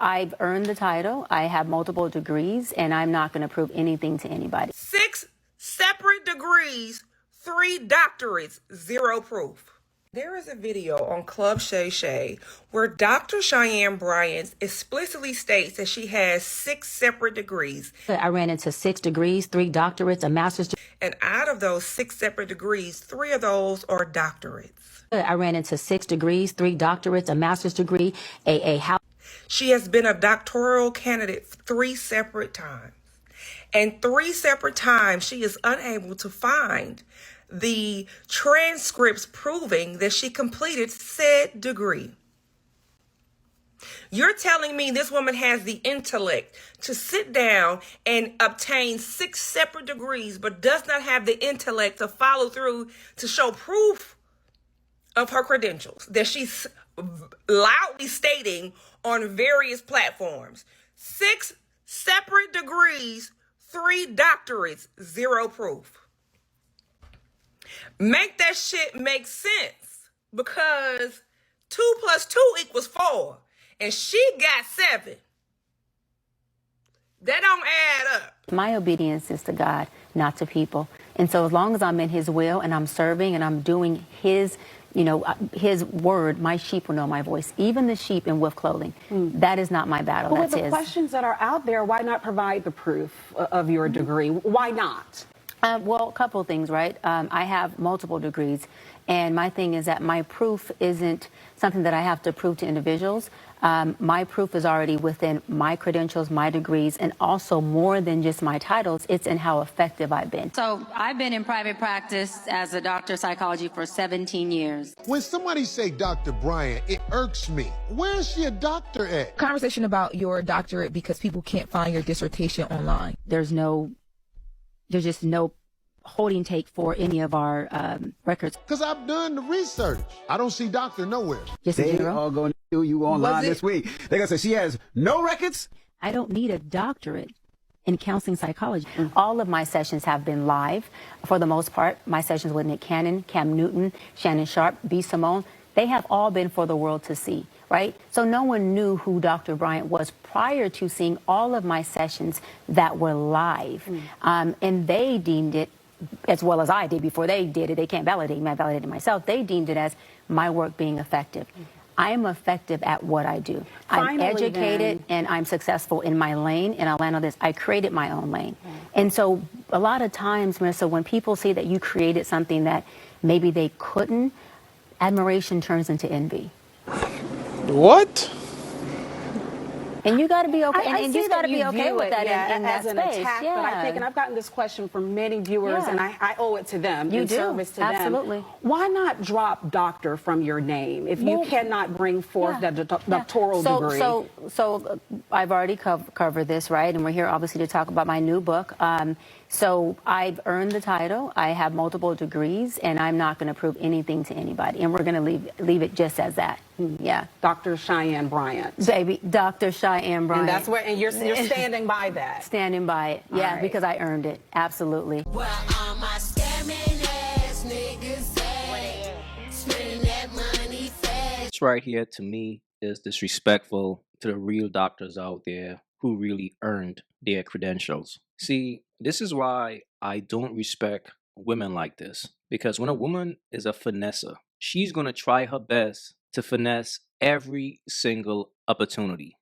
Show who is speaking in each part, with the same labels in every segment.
Speaker 1: I've earned the title. I have multiple degrees, and I'm not going to prove anything to anybody.
Speaker 2: 6 separate degrees, 3 doctorates, 0 proof. There is a video on Club Shay Shay where Dr. Cheyenne Bryant explicitly states that she has 6 separate degrees.
Speaker 1: I ran into 6 degrees, 3 doctorates, a master's.
Speaker 2: And out of those 6 separate degrees, 3 of those are doctorates.
Speaker 1: I ran into 6 degrees, 3 doctorates, a master's degree, a house.
Speaker 2: She has been a doctoral candidate 3 separate times. And 3 separate times she is unable to find the transcripts proving that she completed said degree. You're telling me this woman has the intellect to sit down and obtain 6 separate degrees, but does not have the intellect to follow through to show proof of her credentials that she's loudly stating on various platforms. 6 separate degrees, 3 doctorates, 0 proof. Make that shit make sense, because 2 + 2 = 4, and she got 7. That don't add up.
Speaker 1: My obedience is to God, not to people. And so as long as I'm in his will and I'm serving and I'm doing his, his word, my sheep will know my voice. Even the sheep in wolf clothing. That is not my battle.
Speaker 3: But
Speaker 1: That's
Speaker 3: with the
Speaker 1: his.
Speaker 3: questions that are out there, why not provide the proof of your degree? Why not?
Speaker 1: Well, a couple of things, right? I have multiple degrees, and my thing is that my proof isn't something that I have to prove to individuals. My proof is already within my credentials, my degrees, and also more than just my titles. It's in how effective I've been.
Speaker 4: So I've been in private practice as a doctor of psychology for 17 years.
Speaker 5: When somebody say Dr. Bryant, it irks me. Where's she a doctor at?
Speaker 6: Conversation about your doctorate because people can't find your dissertation online.
Speaker 1: There's just no holding take for any of our records.
Speaker 5: Because I've done the research. I don't see doctor nowhere.
Speaker 1: Just in
Speaker 7: They
Speaker 1: general.
Speaker 7: are going to do you online this week. They're going to say she has no records.
Speaker 1: I don't need a doctorate in counseling psychology. All of my sessions have been live for the most part. My sessions with Nick Cannon, Cam Newton, Shannon Sharp, B. Simone, they have all been for the world to see, right? So no one knew who Dr. Bryant was prior to seeing all of my sessions that were live. And they deemed it, as well as I did before they did it, they can't validate me, I validated myself, they deemed it as my work being effective. I am effective at what I do. I'm educated and I'm successful in my lane, and I'll land on this. I created my own lane. And so a lot of times, Marissa, when people say that you created something that maybe they couldn't, admiration turns into envy.
Speaker 8: What?
Speaker 1: And you got to be okay.
Speaker 3: I
Speaker 1: And
Speaker 3: see
Speaker 1: you got to
Speaker 3: that
Speaker 1: be okay
Speaker 3: view
Speaker 1: with
Speaker 3: it,
Speaker 1: that in
Speaker 3: as
Speaker 1: that
Speaker 3: an
Speaker 1: space.
Speaker 3: attack,
Speaker 1: Yeah.
Speaker 3: but I think, and I've gotten this question from many viewers,
Speaker 1: Yeah.
Speaker 3: and I owe it to them
Speaker 1: You
Speaker 3: in
Speaker 1: do.
Speaker 3: service to
Speaker 1: Absolutely.
Speaker 3: them. Why not drop doctor from your name if you cannot bring forth
Speaker 1: Yeah.
Speaker 3: that doctoral degree?
Speaker 1: So I've already covered this, right? And we're here obviously to talk about my new book. So I've earned the title. I have multiple degrees, and I'm not going to prove anything to anybody. And we're going to leave it just as that. Yeah.
Speaker 3: Dr. Cheyenne Bryant.
Speaker 1: Baby, Dr. Cheyenne Bryant.
Speaker 3: And that's where, and you're standing by that.
Speaker 1: Standing by it. Yeah,
Speaker 3: All right.
Speaker 1: because I earned it. Absolutely.
Speaker 9: Well, all my scamming ass niggas at? Spending that money fast.
Speaker 10: This right here to me is disrespectful to the real doctors out there who really earned their credentials. See, this is why I don't respect women like this. Because when a woman is a finesser, she's going to try her best to finesse every single opportunity.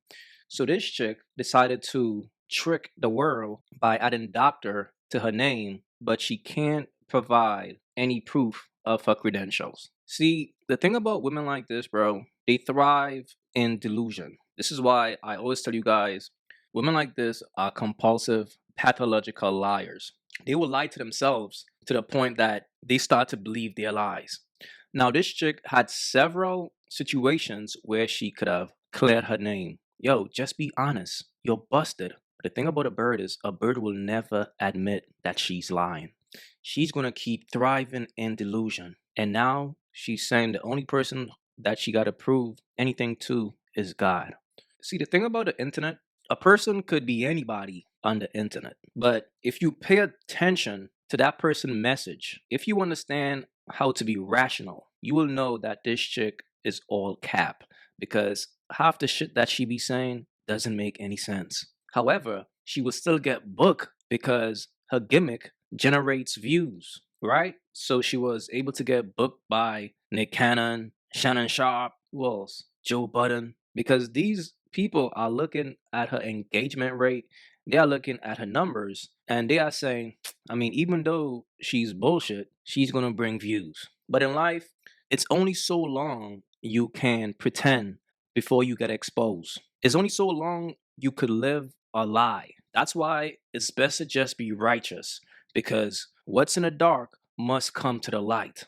Speaker 10: So this chick decided to trick the world by adding doctor to her name, but she can't provide any proof of her credentials. See, the thing about women like this, bro, they thrive in delusion. This is why I always tell you guys, women like this are compulsive, pathological liars. They will lie to themselves to the point that they start to believe their lies. Now, this chick had several situations where she could have cleared her name. Yo, just be honest. You're busted. The thing about a bird is a bird will never admit that she's lying. She's going to keep thriving in delusion. And now she's saying the only person that she got to prove anything to is God. See, the thing about the internet, a person could be anybody on the internet. But if you pay attention to that person's message, if you understand how to be rational, you will know that this chick is all cap. Because half the shit that she be saying, doesn't make any sense. However, she will still get booked because her gimmick generates views, right? So she was able to get booked by Nick Cannon, Shannon Sharp, who else? Joe Budden, because these people are looking at her engagement rate, they are looking at her numbers, and they are saying, I mean, even though she's bullshit, she's gonna bring views. But in life, it's only so long you can pretend before you get exposed. It's only so long you could live a lie. That's why it's best to just be righteous, because what's in the dark must come to the light.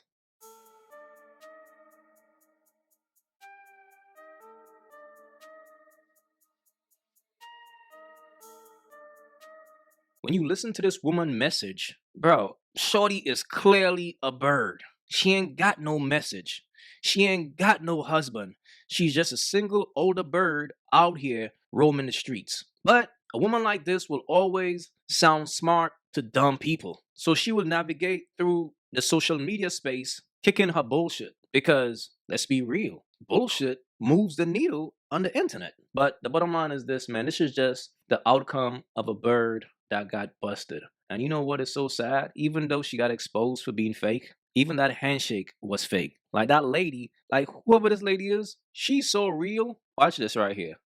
Speaker 10: When you listen to this woman message, bro, shorty is clearly a bird. She ain't got no message. She ain't got no husband. She's just a single older bird out here roaming the streets. But a woman like this will always sound smart to dumb people. So she will navigate through the social media space kicking her bullshit. Because let's be real, bullshit moves the needle on the internet. But the bottom line is this, man. This is just the outcome of a bird that got busted. And you know what is so sad? Even though she got exposed for being fake, even that handshake was fake. Like that lady, like whoever this lady is, she's so real. Watch this right here.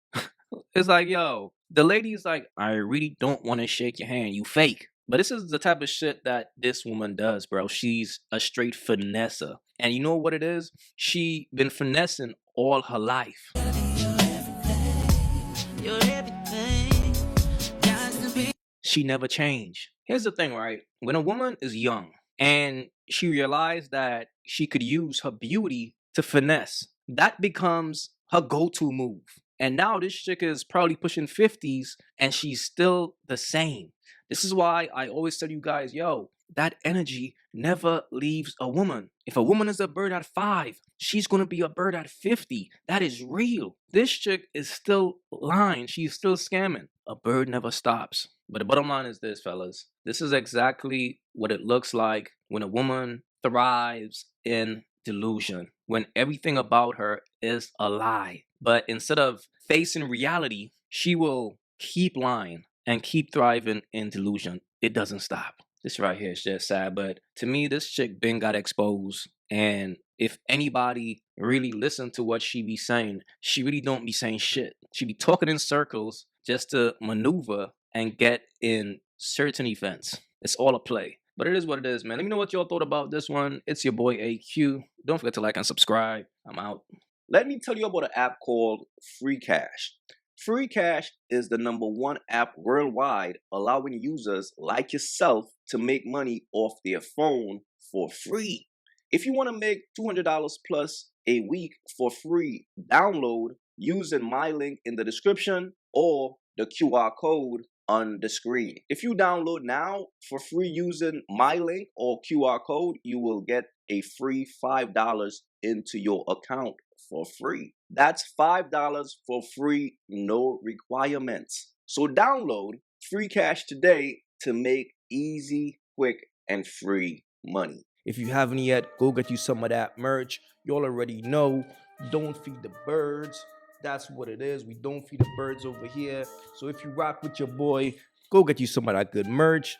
Speaker 10: It's like, yo, the lady's like, I really don't want to shake your hand. You fake. But this is the type of shit that this woman does, bro. She's a straight finesser. And you know what it is? She been finessing all her life. She never changed. Here's the thing, right? When a woman is young and she realized that she could use her beauty to finesse, that becomes her go-to move. And now this chick is probably pushing 50s and she's still the same. This is why I always tell you guys, yo, that energy never leaves a woman. If a woman is a bird at 5, she's going to be a bird at 50. That is real. This chick is still lying. She's still scamming. A bird never stops. But the bottom line is this, fellas. This is exactly what it looks like when a woman thrives in delusion, when everything about her is a lie. But instead of facing reality, she will keep lying and keep thriving in delusion. It doesn't stop. This right here is just sad, but to me, this chick been got exposed. And if anybody really listened to what she be saying, she really don't be saying shit. She be talking in circles just to maneuver and get in certain events. It's all a play. But it is what it is, man. Let me know what y'all thought about this one. It's your boy AyeQ. Don't forget to like and subscribe. I'm out.
Speaker 11: Let me tell you about an app called Free Cash. Free Cash is the #1 app worldwide, allowing users like yourself to make money off their phone for free. If you want to make $200 plus a week for free, download using my link in the description or the QR code on the screen. If you download now for free using my link or QR code, you will get a free $5 into your account for free. That's $5 for free, no requirements. So download Free Cash today to make easy, quick, and free money.
Speaker 12: If you haven't yet, go get you some of that merch. Y'all already know, don't feed the birds. That's what it is. We don't feed the birds over here. So if you rock with your boy, go get you some of that good merch.